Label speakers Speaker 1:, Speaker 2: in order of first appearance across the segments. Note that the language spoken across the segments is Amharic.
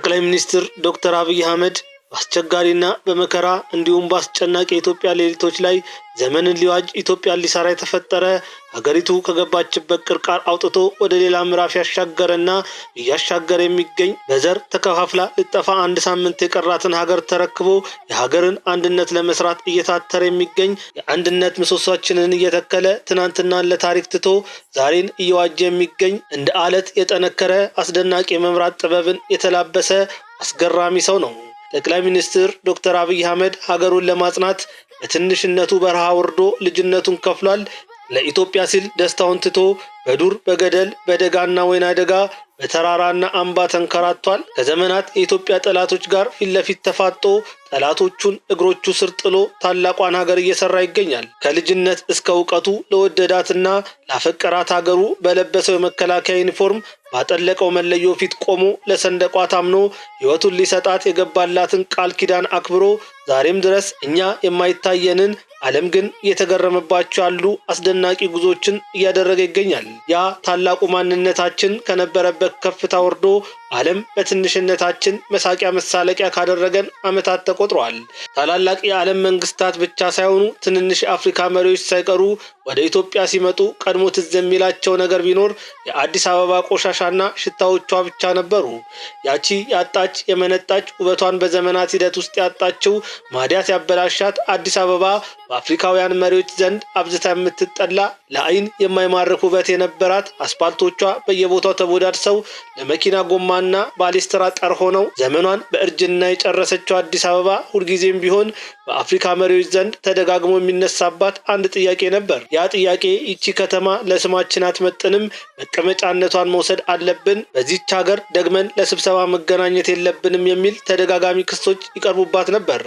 Speaker 1: ጠቅላይ ሚኒስትር ዶክተር አብይ አህመድ በአስቸጋሪና በመከራ እንዲሁም በአስጨናቂ የኢትዮጵያ ሌሊቶች ላይ ዘመንን ሊዋጅ ኢትዮጵያን ሊሰራ የተፈጠረ ሀገሪቱ ከገባችበት ቅርቃር አውጥቶ ወደ ሌላ ምዕራፍ ያሻገረና እያሻገረ የሚገኝ በዘር ተከፋፍላ ልጠፋ አንድ ሳምንት የቀራትን ሀገር ተረክቦ የሀገርን አንድነት ለመስራት እየታተረ የሚገኝ የአንድነት ምሰሶችንን እየተከለ ትናንትናን ለታሪክ ትቶ ዛሬን እየዋጀ የሚገኝ እንደ አለት የጠነከረ አስደናቂ የመምራት ጥበብን የተላበሰ አስገራሚ ሰው ነው። ጠቅላይ ሚኒስትር ዶክተር አብይ አህመድ ሀገሩን ለማጽናት በትንሽነቱ በረሃ ወርዶ ልጅነቱን ከፍሏል። ለኢትዮጵያ ሲል ደስታውን ትቶ በዱር በገደል በደጋና ወይና ደጋ በተራራና አምባ ተንከራቷል። ከዘመናት የኢትዮጵያ ጠላቶች ጋር ፊት ለፊት ተፋጦ ጠላቶቹን እግሮቹ ስር ጥሎ ታላቋን ሀገር እየሰራ ይገኛል። ከልጅነት እስከ እውቀቱ ለወደዳትና ላፈቀራት ሀገሩ በለበሰው የመከላከያ ዩኒፎርም ባጠለቀው መለዮ ፊት ቆሞ ለሰንደቋ ታምኖ ሕይወቱን ሊሰጣት የገባላትን ቃል ኪዳን አክብሮ ዛሬም ድረስ እኛ የማይታየንን ዓለም ግን እየተገረመባቸው ያሉ አስደናቂ ጉዞችን እያደረገ ይገኛል። ያ ታላቁ ማንነታችን ከነበረበት ከፍታ ወርዶ ዓለም በትንሽነታችን መሳቂያ መሳለቂያ ካደረገን ዓመታት ተቆጥረዋል። ታላላቅ የዓለም መንግስታት ብቻ ሳይሆኑ ትንንሽ የአፍሪካ መሪዎች ሳይቀሩ ወደ ኢትዮጵያ ሲመጡ ቀድሞ ትዝ የሚላቸው ነገር ቢኖር የአዲስ አበባ ቆሻሻና ሽታዎቿ ብቻ ነበሩ። ያቺ ያጣች የመነጣች ውበቷን በዘመናት ሂደት ውስጥ ያጣችው ማዲያት ያበላሻት አዲስ አበባ በአፍሪካውያን መሪዎች ዘንድ አብዝታ የምትጠላ ለአይን የማይማርክ ውበት የነበራት አስፓልቶቿ በየቦታው ተቦዳድሰው ለመኪና ጎማና ባሌስትራ ጠር ሆነው ዘመኗን በእርጅና የጨረሰችው አዲስ አበባ ሁልጊዜም ቢሆን በአፍሪካ መሪዎች ዘንድ ተደጋግሞ የሚነሳባት አንድ ጥያቄ ነበር። ያ ጥያቄ ይቺ ከተማ ለስማችን አትመጥንም፣ መቀመጫነቷን መውሰድ አለብን፣ በዚህች ሀገር ደግመን ለስብሰባ መገናኘት የለብንም የሚል ተደጋጋሚ ክሶች ይቀርቡባት ነበር።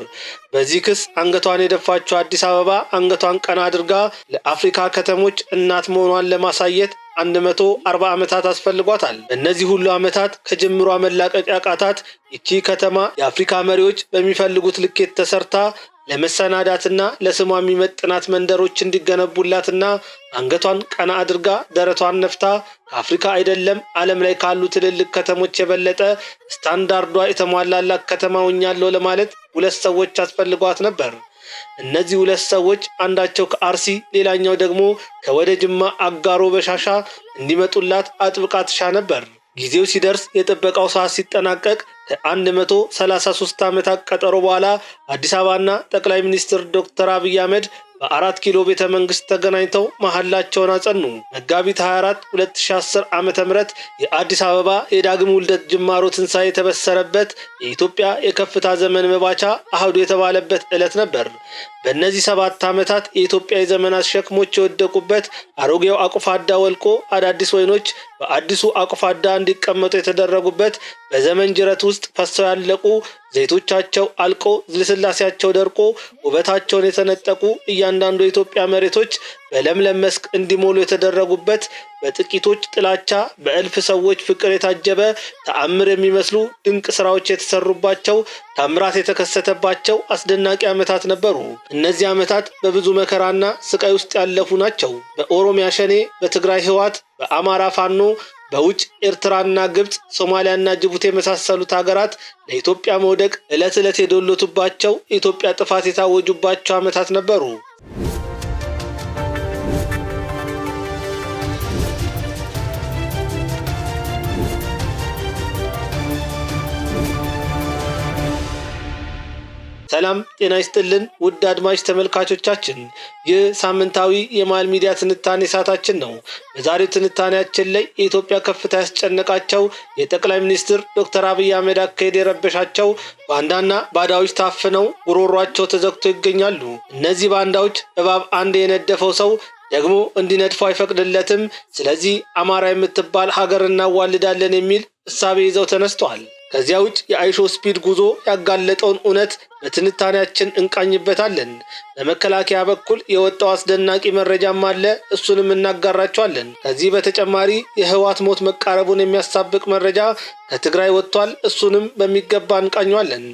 Speaker 1: በዚህ ክስ አንገቷን የደፋችው አዲስ አበባ አንገቷን ቀና አድርጋ ለአፍሪካ ከተሞች እናት መሆኗን ለማሳየት 140 ዓመታት አስፈልጓታል። እነዚህ ሁሉ ዓመታት ከጅምሯ መላቀቅ ያቃታት ይቺ ከተማ የአፍሪካ መሪዎች በሚፈልጉት ልኬት ተሰርታ ለመሰናዳትና ለስሟ የሚመጥናት መንደሮች እንዲገነቡላትና አንገቷን ቀና አድርጋ ደረቷን ነፍታ ከአፍሪካ አይደለም ዓለም ላይ ካሉ ትልልቅ ከተሞች የበለጠ ስታንዳርዷ የተሟላላት ከተማ ሆኛለሁ ለማለት ሁለት ሰዎች አስፈልጓት ነበር። እነዚህ ሁለት ሰዎች አንዳቸው ከአርሲ ሌላኛው ደግሞ ከወደ ጅማ አጋሮ በሻሻ እንዲመጡላት አጥብቃ ትሻ ነበር። ጊዜው ሲደርስ የጥበቃው ሰዓት ሲጠናቀቅ ከ133 ዓመታት ቀጠሮ በኋላ አዲስ አበባና ጠቅላይ ሚኒስትር ዶክተር አብይ አህመድ በ4 ኪሎ ቤተ መንግስት ተገናኝተው መሐላቸውን አጸኑ። መጋቢት 24 2010 ዓመተ ምህረት የአዲስ አበባ የዳግም ውልደት ጅማሮ ትንሣኤ የተበሰረበት የኢትዮጵያ የከፍታ ዘመን መባቻ አህዱ የተባለበት ዕለት ነበር። በእነዚህ 7 ዓመታት የኢትዮጵያ የዘመናት ሸክሞች የወደቁበት አሮጌው አቁፋዳ ወልቆ አዳዲስ ወይኖች በአዲሱ አቁፋዳ እንዲቀመጡ የተደረጉበት በዘመን ጅረት ውስጥ ፈሰው ያለቁ ዘይቶቻቸው አልቆ ልስላሴያቸው ደርቆ ውበታቸውን የተነጠቁ እያንዳንዱ የኢትዮጵያ መሬቶች በለምለም መስክ እንዲሞሉ የተደረጉበት በጥቂቶች ጥላቻ በእልፍ ሰዎች ፍቅር የታጀበ ተአምር የሚመስሉ ድንቅ ስራዎች የተሰሩባቸው ታምራት የተከሰተባቸው አስደናቂ ዓመታት ነበሩ። እነዚህ ዓመታት በብዙ መከራና ስቃይ ውስጥ ያለፉ ናቸው። በኦሮሚያ ሸኔ፣ በትግራይ ህወሓት፣ በአማራ ፋኖ፣ በውጭ ኤርትራና ግብጽ፣ ሶማሊያና ጅቡቲ የመሳሰሉት ሀገራት ለኢትዮጵያ መውደቅ ዕለት ዕለት የዶለቱባቸው የኢትዮጵያ ጥፋት የታወጁባቸው ዓመታት ነበሩ። ሰላም ጤና ይስጥልን ውድ አድማጭ ተመልካቾቻችን፣ ይህ ሳምንታዊ የማል ሚዲያ ትንታኔ ሰዓታችን ነው። በዛሬው ትንታኔያችን ላይ የኢትዮጵያ ከፍታ ያስጨነቃቸው የጠቅላይ ሚኒስትር ዶክተር አብይ አህመድ አካሄድ የረበሻቸው ባንዳና ባዳዎች ታፍነው ጉሮሯቸው ተዘግቶ ይገኛሉ። እነዚህ ባንዳዎች እባብ አንድ የነደፈው ሰው ደግሞ እንዲነድፈው አይፈቅድለትም። ስለዚህ አማራ የምትባል ሀገር እናዋልዳለን የሚል እሳቤ ይዘው ተነስተዋል። ከዚያ ውጭ የአይሾ ስፒድ ጉዞ ያጋለጠውን እውነት በትንታኔያችን እንቃኝበታለን። በመከላከያ በኩል የወጣው አስደናቂ መረጃም አለ፣ እሱንም እናጋራቸዋለን። ከዚህ በተጨማሪ የህወሓት ሞት መቃረቡን የሚያሳብቅ መረጃ ከትግራይ ወጥቷል፣ እሱንም በሚገባ እንቃኘዋለን።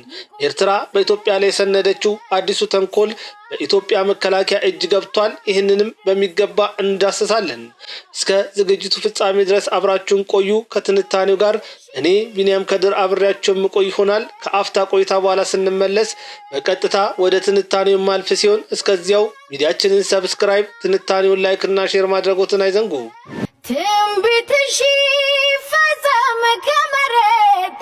Speaker 1: ኤርትራ በኢትዮጵያ ላይ የሰነደችው አዲሱ ተንኮል በኢትዮጵያ መከላከያ እጅ ገብቷል። ይህንንም በሚገባ እንዳስሳለን። እስከ ዝግጅቱ ፍጻሜ ድረስ አብራችሁን ቆዩ። ከትንታኔው ጋር እኔ ቢኒያም ከድር አብሬያችሁ የምቆይ ይሆናል። ከአፍታ ቆይታ በኋላ ስንመለስ በቀጥታ ወደ ትንታኔው ማልፍ ሲሆን እስከዚያው ሚዲያችንን ሰብስክራይብ፣ ትንታኔውን ላይክ እና ሼር ማድረጎትን አይዘንጉ።
Speaker 2: ትንቢትሽ ይፈጸም ከመሬት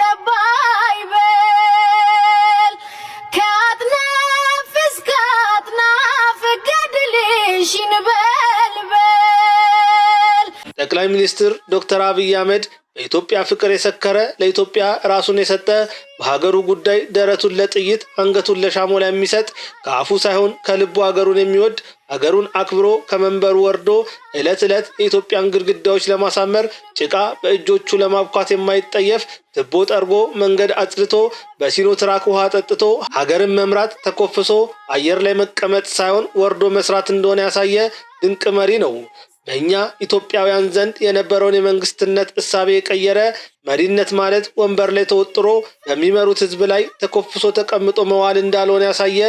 Speaker 2: ጠባይ በል ከአጥናፍ እስከ አጥናፍ ገድልሽ ይንበልበል።
Speaker 1: ጠቅላይ ሚኒስትር ዶክተር አብይ አህመድ በኢትዮጵያ ፍቅር የሰከረ ለኢትዮጵያ ራሱን የሰጠ በሀገሩ ጉዳይ ደረቱን ለጥይት አንገቱን ለሻሞላ የሚሰጥ ከአፉ ሳይሆን ከልቡ ሀገሩን የሚወድ ሀገሩን አክብሮ ከመንበሩ ወርዶ ዕለት ዕለት የኢትዮጵያን ግድግዳዎች ለማሳመር ጭቃ በእጆቹ ለማብኳት የማይጠየፍ ትቦ ጠርጎ መንገድ አጽድቶ በሲኖትራክ ውሃ ጠጥቶ ሀገርን መምራት ተኮፍሶ አየር ላይ መቀመጥ ሳይሆን ወርዶ መስራት እንደሆነ ያሳየ ድንቅ መሪ ነው። በእኛ ኢትዮጵያውያን ዘንድ የነበረውን የመንግስትነት እሳቤ የቀየረ መሪነት ማለት ወንበር ላይ ተወጥሮ በሚመሩት ህዝብ ላይ ተኮፍሶ ተቀምጦ መዋል እንዳልሆነ ያሳየ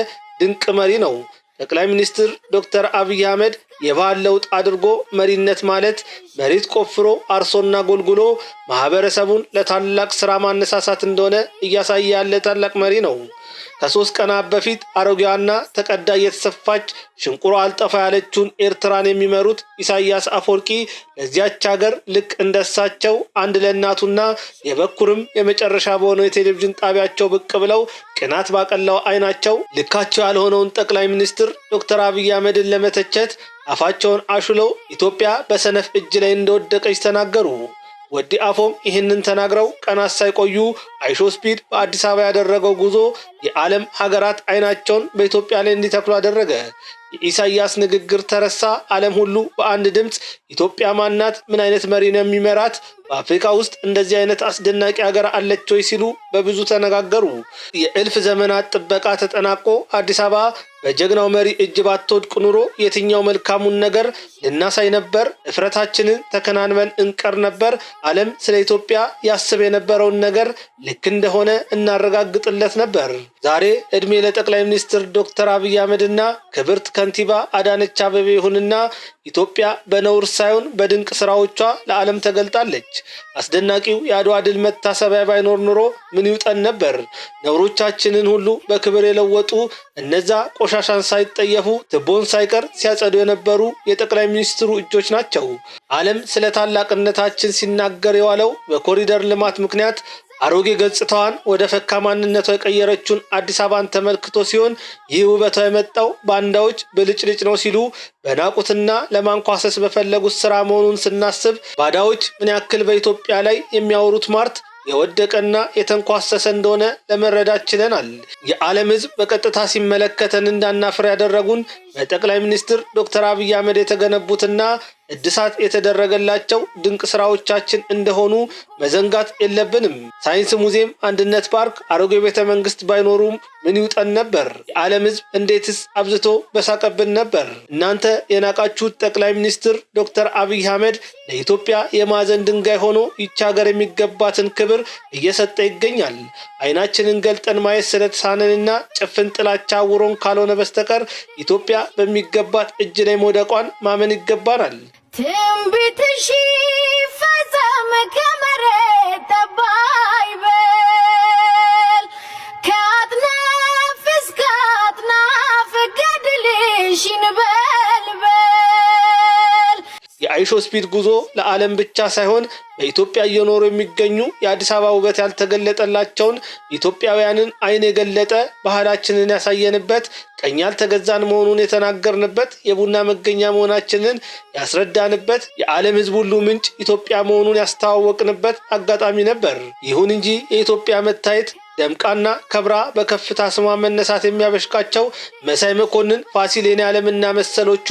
Speaker 1: ድንቅ መሪ ነው። ጠቅላይ ሚኒስትር ዶክተር አብይ አህመድ የባህል ለውጥ አድርጎ መሪነት ማለት መሬት ቆፍሮ አርሶና ጎልጉሎ ማህበረሰቡን ለታላቅ ስራ ማነሳሳት እንደሆነ እያሳየ ያለ ታላቅ መሪ ነው። ከ3 ቀናት በፊት አሮጌዋና ተቀዳ የተሰፋች ሽንቁሮ አልጠፋ ያለችውን ኤርትራን የሚመሩት ኢሳያስ አፈወርቂ ለዚያች ሀገር ልክ እንደሳቸው አንድ ለእናቱና የበኩርም የመጨረሻ በሆነው የቴሌቪዥን ጣቢያቸው ብቅ ብለው ቅናት ባቀላው አይናቸው ልካቸው ያልሆነውን ጠቅላይ ሚኒስትር ዶክተር አብይ አህመድን ለመተቸት አፋቸውን አሹለው ኢትዮጵያ በሰነፍ እጅ ላይ እንደወደቀች ተናገሩ። ወዲ አፎም ይህንን ተናግረው ቀናት ሳይቆዩ አይሾ ስፒድ በአዲስ አበባ ያደረገው ጉዞ የዓለም ሀገራት አይናቸውን በኢትዮጵያ ላይ እንዲተክሉ አደረገ። የኢሳያስ ንግግር ተረሳ። ዓለም ሁሉ በአንድ ድምፅ ኢትዮጵያ ማናት? ምን አይነት መሪ ነው የሚመራት? በአፍሪካ ውስጥ እንደዚህ አይነት አስደናቂ ሀገር አለች ወይ ሲሉ በብዙ ተነጋገሩ። የእልፍ ዘመናት ጥበቃ ተጠናቆ አዲስ አበባ በጀግናው መሪ እጅ ባትወድቅ ኑሮ የትኛው መልካሙን ነገር ልናሳይ ነበር? እፍረታችንን ተከናንበን እንቀር ነበር። ዓለም ስለ ኢትዮጵያ ያስብ የነበረውን ነገር ልክ እንደሆነ እናረጋግጥለት ነበር። ዛሬ እድሜ ለጠቅላይ ሚኒስትር ዶክተር አብይ አህመድና ክብርት ከንቲባ አዳነች አቤቤ ይሁንና ኢትዮጵያ በነውር ሳይሆን በድንቅ ስራዎቿ ለዓለም ተገልጣለች። አስደናቂው የአድዋ ድል መታሰቢያ ባይኖር ኑሮ ምን ይውጠን ነበር? ነውሮቻችንን ሁሉ በክብር የለወጡ እነዛ ቆሻሻን ሳይጠየፉ ትቦን ሳይቀር ሲያጸዱ የነበሩ የጠቅላይ ሚኒስትሩ እጆች ናቸው። ዓለም ስለ ታላቅነታችን ሲናገር የዋለው በኮሪደር ልማት ምክንያት አሮጌ ገጽታዋን ወደ ፈካ ማንነቷ የቀየረችውን አዲስ አበባን ተመልክቶ ሲሆን ይህ ውበቷ የመጣው ባንዳዎች ብልጭልጭ ነው ሲሉ በናቁትና ለማንኳሰስ በፈለጉት ስራ መሆኑን ስናስብ ባዳዎች ምን ያክል በኢትዮጵያ ላይ የሚያወሩት ማርት የወደቀና የተንኳሰሰ እንደሆነ ለመረዳት ችለናል። የዓለም ሕዝብ በቀጥታ ሲመለከተን እንዳናፍር ያደረጉን በጠቅላይ ሚኒስትር ዶክተር አብይ አህመድ የተገነቡትና እድሳት የተደረገላቸው ድንቅ ስራዎቻችን እንደሆኑ መዘንጋት የለብንም። ሳይንስ ሙዚየም፣ አንድነት ፓርክ፣ አሮጌ ቤተ መንግስት ባይኖሩም ምን ይውጠን ነበር? የዓለም ሕዝብ እንዴትስ አብዝቶ በሳቀብን ነበር? እናንተ የናቃችሁት ጠቅላይ ሚኒስትር ዶክተር አብይ አህመድ ለኢትዮጵያ የማዕዘን ድንጋይ ሆኖ ይቺ ሀገር የሚገባትን ክብር እየሰጠ ይገኛል። አይናችንን ገልጠን ማየት ስለተሳነንና ጭፍን ጥላቻ አውሮን ካልሆነ በስተቀር ኢትዮጵያ በሚገባት እጅ ላይ መውደቋን ማመን ይገባናል።
Speaker 2: ትንቢትሽ ይፈጸም ከመሬት ጠባይ በል ከአጥናፍ እስከ አጥናፍ ገድልሽ ይንበልበል።
Speaker 1: የአይሾ ስፒድ ጉዞ ለዓለም ብቻ ሳይሆን በኢትዮጵያ እየኖሩ የሚገኙ የአዲስ አበባ ውበት ያልተገለጠላቸውን ኢትዮጵያውያንን አይን የገለጠ ባህላችንን ያሳየንበት፣ ቀኝ ያልተገዛን መሆኑን የተናገርንበት፣ የቡና መገኛ መሆናችንን ያስረዳንበት፣ የዓለም ሕዝብ ሁሉ ምንጭ ኢትዮጵያ መሆኑን ያስተዋወቅንበት አጋጣሚ ነበር። ይሁን እንጂ የኢትዮጵያ መታየት ደምቃና ከብራ በከፍታ ስሟ መነሳት የሚያበሽቃቸው መሳይ መኮንን፣ ፋሲል የኔዓለምና መሰሎቹ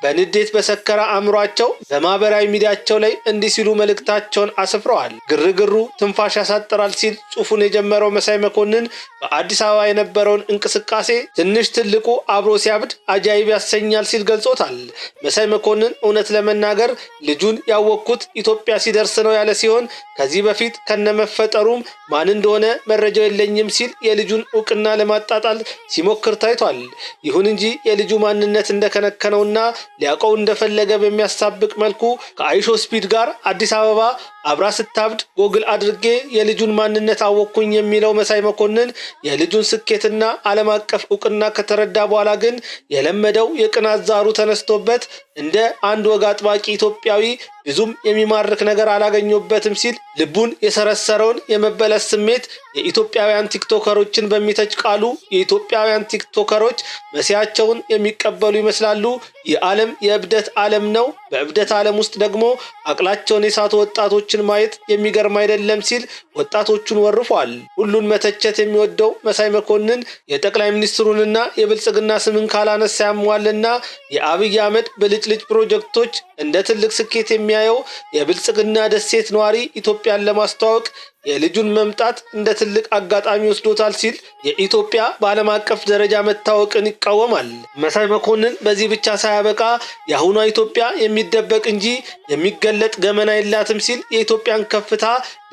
Speaker 1: በንዴት በሰከረ አእምሯቸው በማህበራዊ ሚዲያቸው ላይ እንዲህ ሲሉ መልእክታቸውን አስፍረዋል። ግርግሩ ትንፋሽ ያሳጥራል ሲል ጽሑፉን የጀመረው መሳይ መኮንን በአዲስ አበባ የነበረውን እንቅስቃሴ ትንሽ ትልቁ አብሮ ሲያብድ አጃይብ ያሰኛል ሲል ገልጾታል። መሳይ መኮንን እውነት ለመናገር ልጁን ያወቅኩት ኢትዮጵያ ሲደርስ ነው ያለ ሲሆን ከዚህ በፊት ከነመፈጠሩም ማን እንደሆነ መረጃው የለኝም ሲል የልጁን እውቅና ለማጣጣል ሲሞክር ታይቷል። ይሁን እንጂ የልጁ ማንነት እንደከነከነውና ሊያውቀው እንደፈለገ በሚያሳብቅ መልኩ ከአይሾ ስፒድ ጋር አዲስ አበባ አብራ ስታብድ ጎግል አድርጌ የልጁን ማንነት አወቅኩኝ የሚለው መሳይ መኮንን የልጁን ስኬትና ዓለም አቀፍ እውቅና ከተረዳ በኋላ ግን የለመደው የቅናት ዛሩ ተነስቶበት እንደ አንድ ወግ አጥባቂ ኢትዮጵያዊ ብዙም የሚማርክ ነገር አላገኘበትም ሲል ልቡን የሰረሰረውን የመበለስ ስሜት የኢትዮጵያውያን ቲክቶከሮችን በሚተች ቃሉ የኢትዮጵያውያን ቲክቶከሮች መሲያቸውን የሚቀበሉ ይመስላሉ። የዓለም የእብደት ዓለም ነው። በእብደት ዓለም ውስጥ ደግሞ አቅላቸውን የሳቱ ወጣቶችን ማየት የሚገርም አይደለም ሲል ወጣቶቹን ወርፏል። ሁሉን መተቸት የሚወደው መሳይ መኮንን የጠቅላይ ሚኒስትሩንና የብልጽግና ስምን ካላነሳ ያሟልና የአብይ አህመድ ብልጭልጭ ፕሮጀክቶች እንደ ትልቅ ስኬት የሚያየው የብልጽግና ደሴት ነዋሪ ኢትዮጵያን ለማስተዋወቅ የልጁን መምጣት እንደ ትልቅ አጋጣሚ ወስዶታል ሲል የኢትዮጵያ በዓለም አቀፍ ደረጃ መታወቅን ይቃወማል። መሳይ መኮንን በዚህ ብቻ ሳያበቃ የአሁኗ ኢትዮጵያ የሚደበቅ እንጂ የሚገለጥ ገመና የላትም ሲል የኢትዮጵያን ከፍታ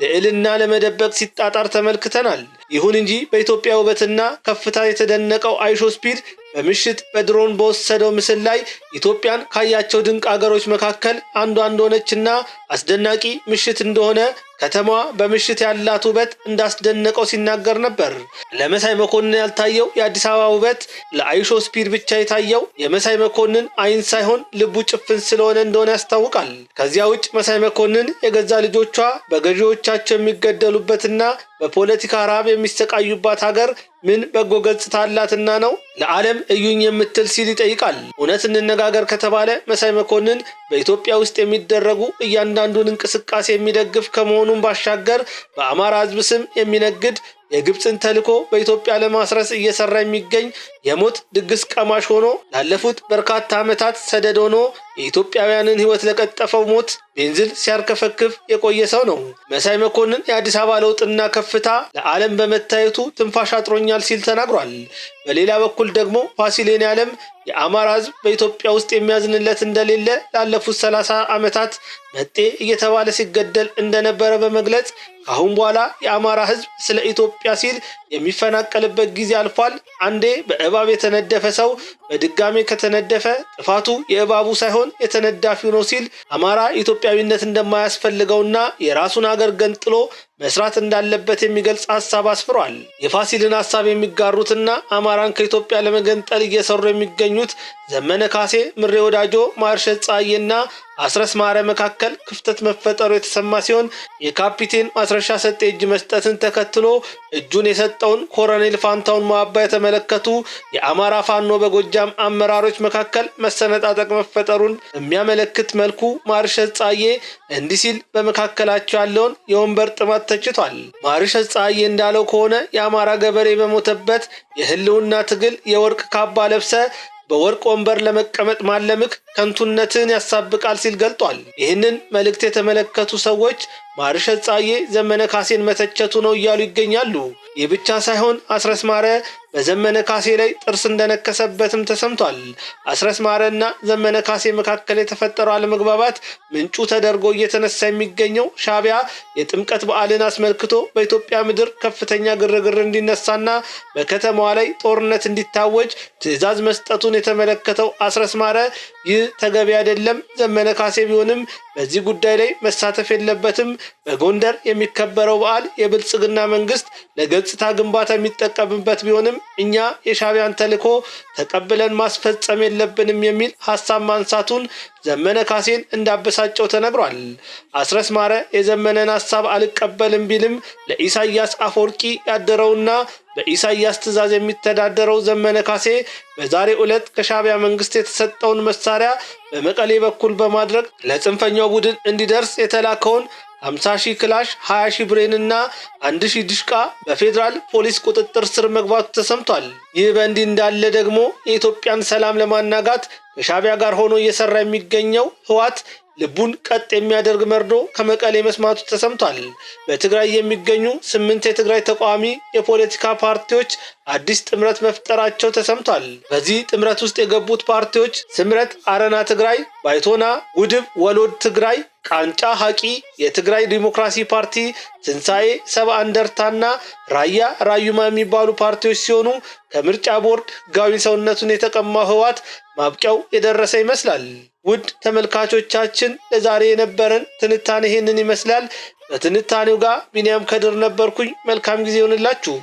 Speaker 1: ልዕልና ለመደበቅ ሲጣጣር ተመልክተናል። ይሁን እንጂ በኢትዮጵያ ውበትና ከፍታ የተደነቀው አይሾ ስፒድ በምሽት በድሮን በወሰደው ምስል ላይ ኢትዮጵያን ካያቸው ድንቅ አገሮች መካከል አንዷ እንደሆነችና አስደናቂ ምሽት እንደሆነ ከተማዋ በምሽት ያላት ውበት እንዳስደነቀው ሲናገር ነበር። ለመሳይ መኮንን ያልታየው የአዲስ አበባ ውበት ለአይሾ ስፒድ ብቻ የታየው የመሳይ መኮንን አይን ሳይሆን ልቡ ጭፍን ስለሆነ እንደሆነ ያስታውቃል። ከዚያ ውጭ መሳይ መኮንን የገዛ ልጆቿ በገዢዎቻቸው የሚገደሉበትና በፖለቲካ ረሃብ የሚሰቃዩባት ሀገር ምን በጎ ገጽታ አላትና ነው ለዓለም እዩኝ የምትል ሲል ይጠይቃል። እውነት እንነጋገር ከተባለ መሳይ መኮንን በኢትዮጵያ ውስጥ የሚደረጉ እያንዳንዱን እንቅስቃሴ የሚደግፍ ከመሆኑም ባሻገር በአማራ ሕዝብ ስም የሚነግድ የግብፅን ተልዕኮ በኢትዮጵያ ለማስረስ እየሰራ የሚገኝ የሞት ድግስ ቀማሽ ሆኖ ላለፉት በርካታ ዓመታት ሰደድ ሆኖ የኢትዮጵያውያንን ሕይወት ለቀጠፈው ሞት ቤንዚል ሲያርከፈክፍ የቆየ ሰው ነው። መሳይ መኮንን የአዲስ አበባ ለውጥና ከፍታ ለዓለም በመታየቱ ትንፋሽ አጥሮኛል ሲል ተናግሯል። በሌላ በኩል ደግሞ ፋሲል የኔዓለም የአማራ ሕዝብ በኢትዮጵያ ውስጥ የሚያዝንለት እንደሌለ ላለፉት 30 ዓመታት መጤ እየተባለ ሲገደል እንደነበረ በመግለጽ ከአሁን በኋላ የአማራ ሕዝብ ስለ ኢትዮጵያ ሲል የሚፈናቀልበት ጊዜ አልፏል። አንዴ በእባብ የተነደፈ ሰው በድጋሜ ከተነደፈ ጥፋቱ የእባቡ ሳይሆን የተነዳፊው ነው ሲል አማራ ኢትዮጵያዊነት እንደማያስፈልገውና የራሱን ሀገር ገንጥሎ መስራት እንዳለበት የሚገልጽ ሐሳብ አስፍሯል። የፋሲልን ሐሳብ የሚጋሩትና አማራን ከኢትዮጵያ ለመገንጠል እየሰሩ የሚገኙት ዘመነ ካሴ፣ ምሬ ወዳጆ፣ ማርሸት ፀሐዬና አስረስ ማረ መካከል ክፍተት መፈጠሩ የተሰማ ሲሆን የካፒቴን ማስረሻ ሰጤ እጅ መስጠትን ተከትሎ እጁን የሰጠውን ኮሎኔል ፋንታውን ሞአባ የተመለከቱ የአማራ ፋኖ በጎጃም አመራሮች መካከል መሰነጣጠቅ መፈጠሩን የሚያመለክት መልኩ ማርሸት ፀሐዬ እንዲህ ሲል በመካከላቸው ያለውን የወንበር ጥማት ተችቷል። ማርሸት ፀሐዬ እንዳለው ከሆነ የአማራ ገበሬ በሞተበት የህልውና ትግል የወርቅ ካባ ለብሰ በወርቅ ወንበር ለመቀመጥ ማለምክ ከንቱነትን ያሳብቃል ሲል ገልጧል። ይህንን መልእክት የተመለከቱ ሰዎች ማርሸት ፀሐዬ ዘመነ ካሴን መተቸቱ ነው እያሉ ይገኛሉ። ይህ ብቻ ሳይሆን አስረስ ማረ በዘመነ ካሴ ላይ ጥርስ እንደነከሰበትም ተሰምቷል። አስረስ ማረና ዘመነ ካሴ መካከል የተፈጠረው አለመግባባት ምንጩ ተደርጎ እየተነሳ የሚገኘው ሻዕቢያ የጥምቀት በዓልን አስመልክቶ በኢትዮጵያ ምድር ከፍተኛ ግርግር እንዲነሳና በከተማዋ ላይ ጦርነት እንዲታወጅ ትዕዛዝ መስጠቱን የተመለከተው አስረስ ማረ ይህ ተገቢ አይደለም፣ ዘመነ ካሴ ቢሆንም በዚህ ጉዳይ ላይ መሳተፍ የለበትም። በጎንደር የሚከበረው በዓል የብልጽግና መንግስት ለገጽታ ግንባታ የሚጠቀምበት ቢሆንም እኛ የሻዕቢያን ተልዕኮ ተቀብለን ማስፈጸም የለብንም የሚል ሐሳብ ማንሳቱን ዘመነ ካሴን እንዳበሳጨው ተነግሯል። አስረስ ማረ የዘመነን ሐሳብ አልቀበልም ቢልም ለኢሳያስ አፈወርቂ ያደረውና በኢሳያስ ትዕዛዝ የሚተዳደረው ዘመነ ካሴ በዛሬው ዕለት ከሻዕቢያ መንግስት የተሰጠውን መሳሪያ በመቀሌ በኩል በማድረግ ለጽንፈኛው ቡድን እንዲደርስ የተላከውን 50,000 ክላሽ፣ 20,000 ብሬንና 1,000 ድሽቃ በፌዴራል ፖሊስ ቁጥጥር ስር መግባቱ ተሰምቷል። ይህ በእንዲህ እንዳለ ደግሞ የኢትዮጵያን ሰላም ለማናጋት ከሻዕቢያ ጋር ሆኖ እየሰራ የሚገኘው ህወሓት ልቡን ቀጥ የሚያደርግ መርዶ ከመቀሌ መስማቱ ተሰምቷል። በትግራይ የሚገኙ 8 የትግራይ ተቃዋሚ የፖለቲካ ፓርቲዎች አዲስ ጥምረት መፍጠራቸው ተሰምቷል። በዚህ ጥምረት ውስጥ የገቡት ፓርቲዎች ስምረት አረና ትግራይ፣ ባይቶና፣ ውድብ ወሎድ ትግራይ፣ ቃንጫ ሀቂ፣ የትግራይ ዲሞክራሲ ፓርቲ፣ ትንሣኤ ሰብአ እንደርታና ራያ ራዩማ የሚባሉ ፓርቲዎች ሲሆኑ ከምርጫ ቦርድ ህጋዊ ሰውነቱን የተቀማው ህወሓት ማብቂያው የደረሰ ይመስላል። ውድ ተመልካቾቻችን ለዛሬ የነበረን ትንታኔ ይሄንን ይመስላል። በትንታኔው ጋር ቢኒያም ከድር ነበርኩኝ። መልካም ጊዜ ይሁንላችሁ።